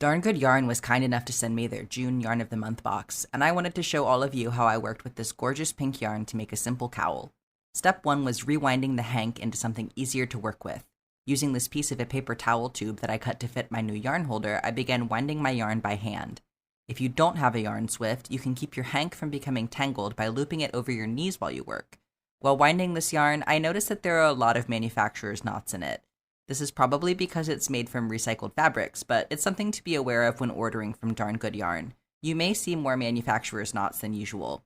Darn Good Yarn was kind enough to send me their June Yarn of the Month box, and I wanted to show all of you how I worked with this gorgeous pink yarn to make a simple cowl. Step 1 was rewinding the hank into something easier to work with. Using this piece of a paper towel tube that I cut to fit my new yarn holder, I began winding my yarn by hand. If you don't have a yarn swift, you can keep your hank from becoming tangled by looping it over your knees while you work. While winding this yarn, I noticed that there are a lot of manufacturer's knots in it. This is probably because it's made from recycled fabrics, but it's something to be aware of when ordering from Darn Good Yarn. You may see more manufacturer's knots than usual.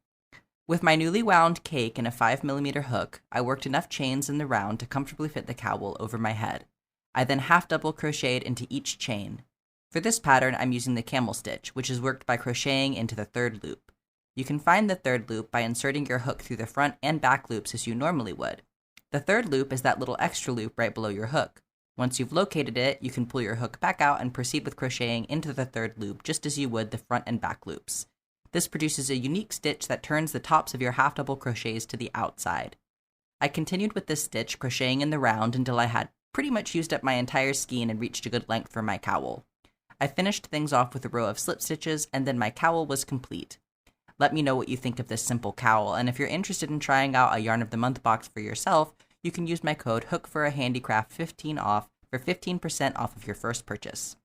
With my newly wound cake and a 5mm hook, I worked enough chains in the round to comfortably fit the cowl over my head. I then half double crocheted into each chain. For this pattern, I'm using the camel stitch, which is worked by crocheting into the third loop. You can find the third loop by inserting your hook through the front and back loops as you normally would. The third loop is that little extra loop right below your hook. Once you've located it, you can pull your hook back out and proceed with crocheting into the third loop just as you would the front and back loops. This produces a unique stitch that turns the tops of your half double crochets to the outside. I continued with this stitch, crocheting in the round until I had pretty much used up my entire skein and reached a good length for my cowl. I finished things off with a row of slip stitches, and then my cowl was complete. Let me know what you think of this simple cowl, and if you're interested in trying out a Yarn of the Month box for yourself, you can use my code HOOK for a handicraft 15 off for 15% off of your first purchase.